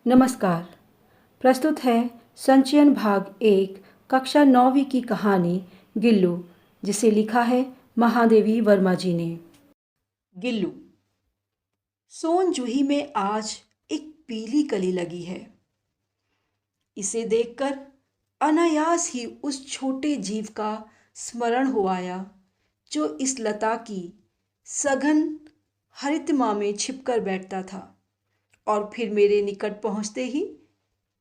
नमस्कार। प्रस्तुत है संचयन भाग 1 कक्षा 9वीं की कहानी गिल्लू, जिसे लिखा है महादेवी वर्मा जी ने। गिल्लू। सोन जूही में आज एक पीली कली लगी है। इसे देखकर अनायास ही उस छोटे जीव का स्मरण हो आया जो इस लता की सघन हरितमा में छिपकर बैठता था और फिर मेरे निकट पहुंचते ही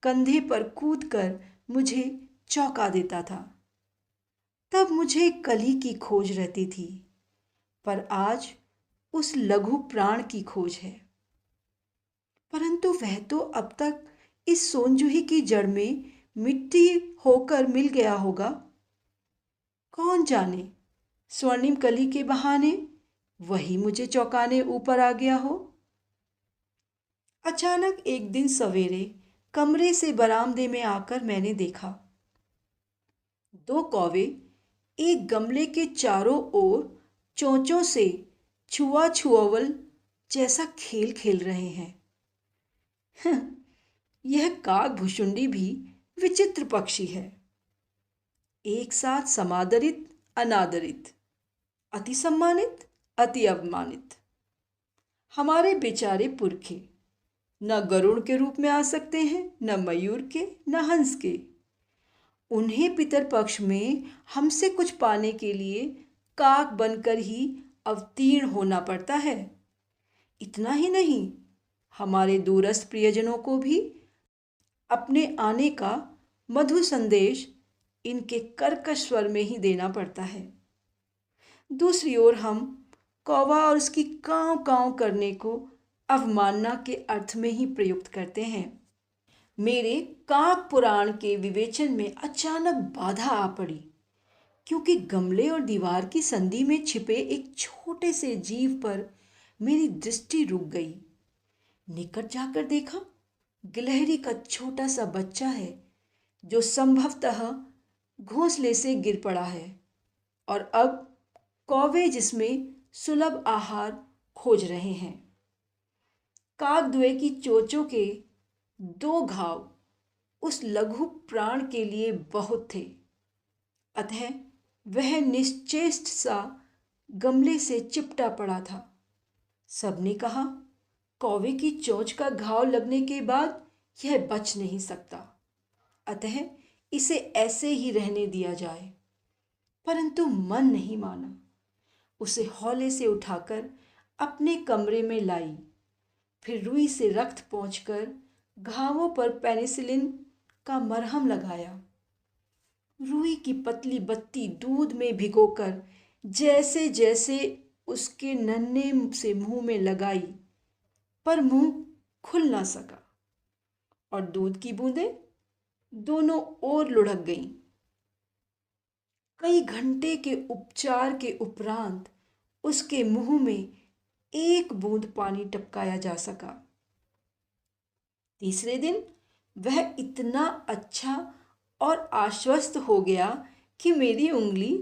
कंधे पर कूदकर मुझे चौंका देता था। तब मुझे कली की खोज रहती थी, पर आज उस लघु प्राण की खोज है। परंतु वह तो अब तक इस सोनजूही की जड़ में मिट्टी होकर मिल गया होगा। कौन जाने, स्वर्णिम कली के बहाने वही मुझे चौंकाने ऊपर आ गया हो। अचानक एक दिन सवेरे कमरे से बरामदे में आकर मैंने देखा, दो कौवे एक गमले के चारों ओर चोंचों से छुआ छुआवल जैसा खेल खेल रहे हैं। यह काग भुशुंडी भी विचित्र पक्षी है। एक साथ समादरित अनादरित, अति सम्मानित अति अवमानित। हमारे बेचारे पुरखे न गरुड़ के रूप में आ सकते हैं, न मयूर के, न हंस के। उन्हें पितर पक्ष में हमसे कुछ पाने के लिए काक बनकर ही अवतीर्ण होना पड़ता है। इतना ही नहीं, हमारे दूरस्थ प्रियजनों को भी अपने आने का मधुर संदेश इनके कर्कश स्वर में ही देना पड़ता है। दूसरी ओर हम कौवा और उसकी कांव कांव करने को अवमानना के अर्थ में ही प्रयुक्त करते हैं। मेरे काक पुराण के विवेचन में अचानक बाधा आ पड़ी, क्योंकि गमले और दीवार की संधि में छिपे एक छोटे से जीव पर मेरी दृष्टि रुक गई। निकट जाकर देखा, गिलहरी का छोटा सा बच्चा है जो संभवतः घोंसले से गिर पड़ा है और अब कौवे जिसमें सुलभ आहार खोज रहे हैं। काकद्वय की चोंचों के दो घाव उस लघु प्राण के लिए बहुत थे, अतः वह निश्चेष्ट सा गमले से चिपटा पड़ा था। सबने कहा, कौवे की चोंच का घाव लगने के बाद यह बच नहीं सकता, अतः इसे ऐसे ही रहने दिया जाए। परंतु मन नहीं माना। उसे हौले से उठाकर अपने कमरे में लाई, फिर रुई से रक्त पोंछकर घावों पर पेनिसिलिन का मरहम लगाया। रुई की पतली बत्ती दूध में भिगोकर जैसे जैसे उसके नन्हे से मुंह में लगाई, पर मुंह खुल ना सका और दूध की बूंदें दोनों ओर लुढ़क गईं। कई घंटे के उपचार के उपरांत उसके मुंह में एक बूंद पानी टपकाया जा सका। तीसरे दिन वह इतना अच्छा और आश्वस्त हो गया कि मेरी उंगली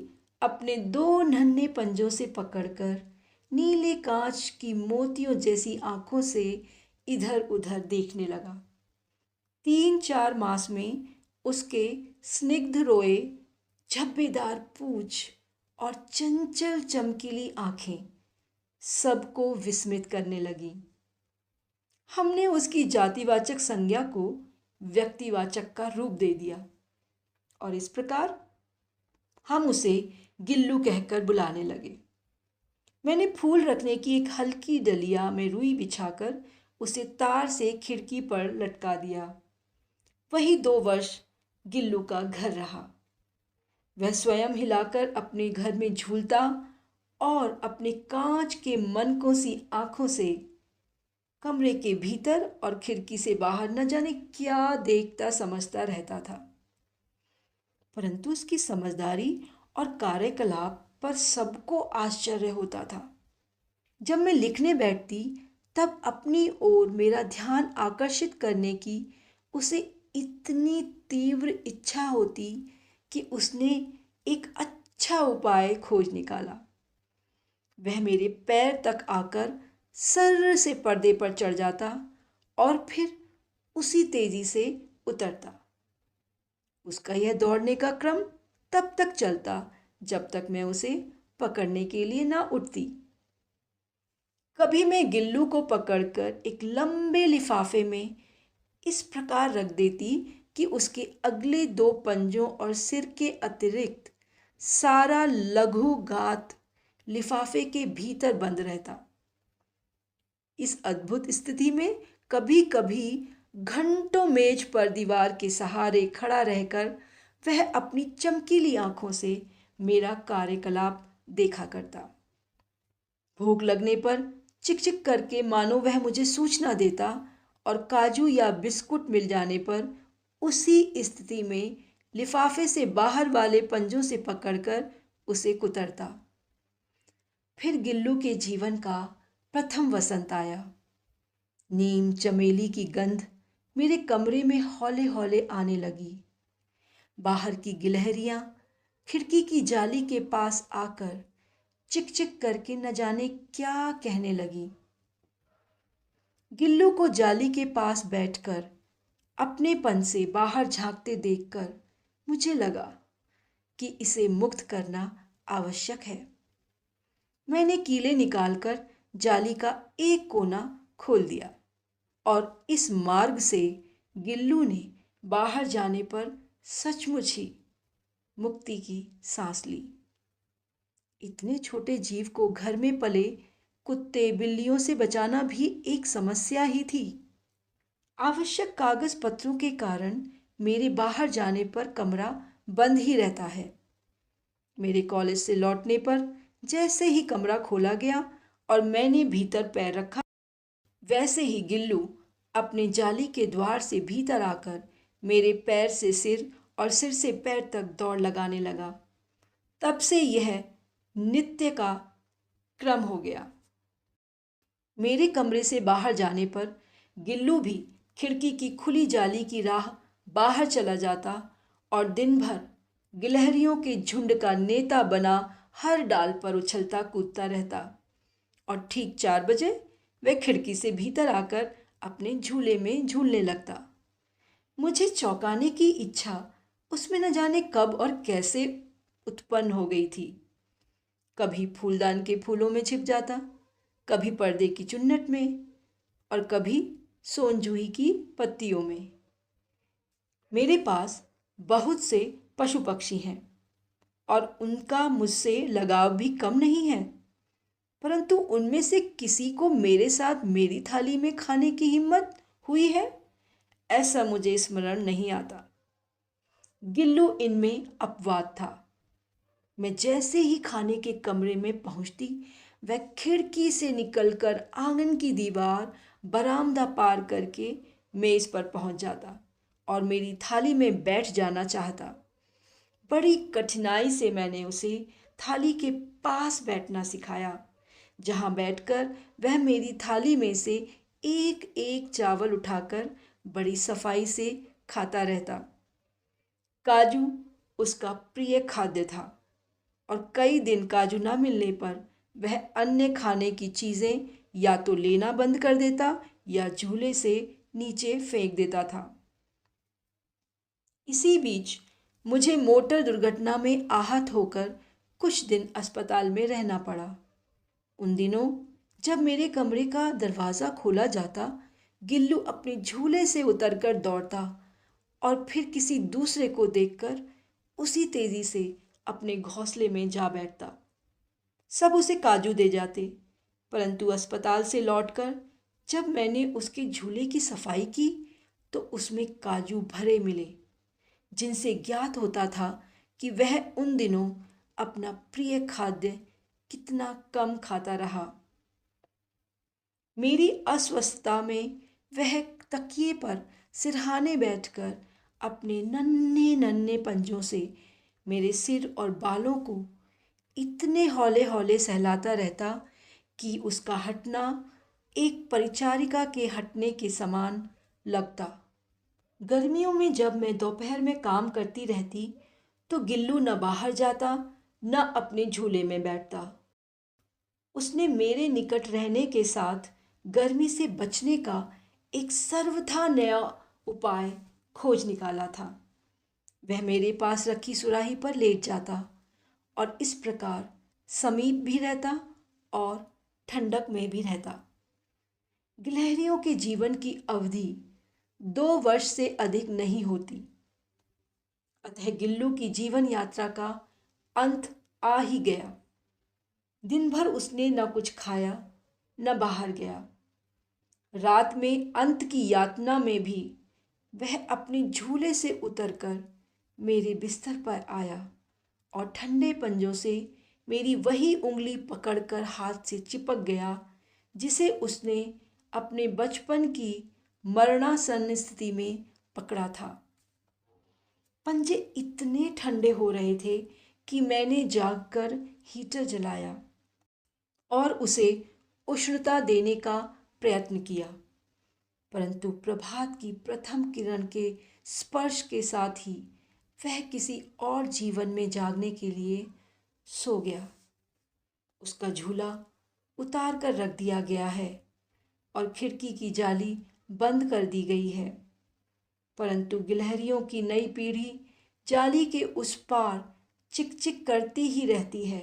अपने दो नन्हे पंजों से पकड़कर नीले कांच की मोतियों जैसी आंखों से इधर उधर देखने लगा। 3-4 मास में उसके स्निग्ध रोए, झब्बेदार पूंछ और चंचल चमकीली आंखें सबको विस्मित करने लगी। हमने उसकी जातिवाचक संज्ञा को व्यक्तिवाचक का रूप दे दिया और इस प्रकार हम उसे गिल्लू कहकर बुलाने लगे। मैंने फूल रखने की एक हल्की डलिया में रुई बिछाकर उसे तार से खिड़की पर लटका दिया। वही 2 वर्ष गिल्लू का घर रहा। वह स्वयं हिलाकर अपने घर में झूलता और अपने कांच के मनकों सी आंखों से कमरे के भीतर और खिड़की से बाहर न जाने क्या देखता समझता रहता था। परंतु उसकी समझदारी और कार्यकलाप पर सबको आश्चर्य होता था। जब मैं लिखने बैठती तब अपनी ओर मेरा ध्यान आकर्षित करने की उसे इतनी तीव्र इच्छा होती कि उसने एक अच्छा उपाय खोज निकाला। वह मेरे पैर तक आकर सर्र से पर्दे पर चढ़ जाता और फिर उसी तेजी से उतरता। उसका यह दौड़ने का क्रम तब तक चलता जब तक मैं उसे पकड़ने के लिए ना उठती। कभी मैं गिल्लू को पकड़कर एक लंबे लिफाफे में इस प्रकार रख देती कि उसके अगले दो पंजों और सिर के अतिरिक्त सारा लघु घात लिफाफे के भीतर बंद रहता। इस अद्भुत स्थिति में कभी कभी घंटों मेज पर दीवार के सहारे खड़ा रहकर वह अपनी चमकीली आंखों से मेरा कार्यकलाप देखा करता। भूख लगने पर चिक चिक करके मानो वह मुझे सूचना देता और काजू या बिस्कुट मिल जाने पर उसी स्थिति में लिफाफे से बाहर वाले पंजों से पकड़कर उसे कुतरता। फिर गिल्लू के जीवन का प्रथम वसंत आया। नीम चमेली की गंध मेरे कमरे में हौले हौले आने लगी। बाहर की गिलहरियां खिड़की की जाली के पास आकर चिक चिक करके न जाने क्या कहने लगी। गिल्लू को जाली के पास बैठकर अपनेपन से बाहर झांकते देखकर मुझे लगा कि इसे मुक्त करना आवश्यक है। मैंने कीले निकालकर जाली का एक कोना खोल दिया और इस मार्ग से गिल्लू ने बाहर जाने पर सचमुच ही मुक्ति की सांस ली। इतने छोटे जीव को घर में पले कुत्ते बिल्लियों से बचाना भी एक समस्या ही थी। आवश्यक कागज पत्रों के कारण मेरे बाहर जाने पर कमरा बंद ही रहता है। मेरे कॉलेज से लौटने पर जैसे ही कमरा खोला गया और मैंने भीतर पैर रखा, वैसे ही गिल्लू अपने जाली के द्वार से भीतर आकर मेरे पैर से सिर और सिर से पैर तक दौड़ लगाने लगा। तब से यह नित्य का क्रम हो गया। मेरे कमरे से बाहर जाने पर गिल्लू भी खिड़की की खुली जाली की राह बाहर चला जाता और दिन भर गिलहरियों के झुंड का नेता बना हर डाल पर उछलता कूदता रहता और ठीक 4 बजे वह खिड़की से भीतर आकर अपने झूले में झूलने लगता। मुझे चौंकाने की इच्छा उसमें न जाने कब और कैसे उत्पन्न हो गई थी। कभी फूलदान के फूलों में छिप जाता, कभी पर्दे की चुन्नट में और कभी सोनजूही की पत्तियों में। मेरे पास बहुत से पशु पक्षी हैं और उनका मुझसे लगाव भी कम नहीं है, परंतु उनमें से किसी को मेरे साथ मेरी थाली में खाने की हिम्मत हुई है, ऐसा मुझे स्मरण नहीं आता। गिल्लू इनमें अपवाद था। मैं जैसे ही खाने के कमरे में पहुंचती, वह खिड़की से निकलकर आंगन की दीवार, बरामदा पार करके मेज पर पहुंच जाता और मेरी थाली में बैठ जाना चाहता। बड़ी कठिनाई से मैंने उसे थाली के पास बैठना सिखाया, जहां बैठकर वह मेरी थाली में से एक एक चावल उठाकर बड़ी सफाई से खाता रहता। काजू उसका प्रिय खाद्य था और कई दिन काजू ना मिलने पर वह अन्य खाने की चीज़ें या तो लेना बंद कर देता या झूले से नीचे फेंक देता था। इसी बीच मुझे मोटर दुर्घटना में आहत होकर कुछ दिन अस्पताल में रहना पड़ा। उन दिनों जब मेरे कमरे का दरवाज़ा खोला जाता, गिल्लू अपने झूले से उतरकर दौड़ता और फिर किसी दूसरे को देखकर उसी तेजी से अपने घोंसले में जा बैठता। सब उसे काजू दे जाते, परंतु अस्पताल से लौटकर जब मैंने उसके झूले की सफाई की तो उसमें काजू भरे मिले, जिनसे ज्ञात होता था कि वह उन दिनों अपना प्रिय खाद्य कितना कम खाता रहा। मेरी अस्वस्थता में वह तकिए पर सिरहाने बैठकर अपने नन्हे नन्हे पंजों से मेरे सिर और बालों को इतने हौले हौले सहलाता रहता कि उसका हटना एक परिचारिका के हटने के समान लगता। गर्मियों में जब मैं दोपहर में काम करती रहती तो गिल्लू न बाहर जाता न अपने झूले में बैठता। उसने मेरे निकट रहने के साथ गर्मी से बचने का एक सर्वथा नया उपाय खोज निकाला था। वह मेरे पास रखी सुराही पर लेट जाता और इस प्रकार समीप भी रहता और ठंडक में भी रहता। गिलहरियों के जीवन की अवधि 2 वर्ष से अधिक नहीं होती, अतः गिल्लू की जीवन यात्रा का अंत आ ही गया। दिन भर उसने न कुछ खाया न बाहर गया। रात में अंत की यातना में भी वह अपने झूले से उतरकर मेरे बिस्तर पर आया और ठंडे पंजों से मेरी वही उंगली पकड़कर हाथ से चिपक गया जिसे उसने अपने बचपन की मरणासन्न स्थिति में पकड़ा था। पंजे इतने ठंडे हो रहे थे कि मैंने जागकर हीटर जलाया और उसे उष्णता देने का प्रयत्न किया, परंतु प्रभात की प्रथम किरण के स्पर्श के साथ ही वह किसी और जीवन में जागने के लिए सो गया। उसका झूला उतार कर रख दिया गया है और खिड़की की जाली बंद कर दी गई है, परंतु गिलहरियों की नई पीढ़ी जाली के उस पार चिक चिक करती ही रहती है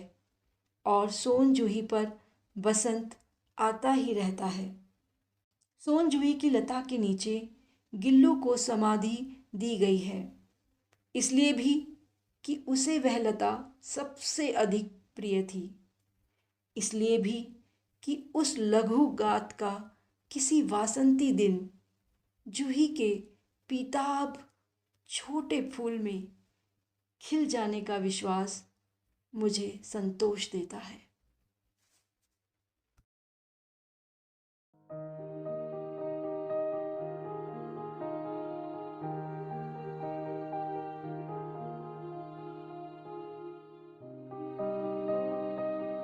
और सोन जूही पर बसंत आता ही रहता है। सोन जूही की लता के नीचे गिल्लू को समाधि दी गई है, इसलिए भी कि उसे वह लता सबसे अधिक प्रिय थी, इसलिए भी कि उस लघु गात का किसी वासंती दिन जूही के पीताभ छोटे फूल में खिल जाने का विश्वास मुझे संतोष देता है।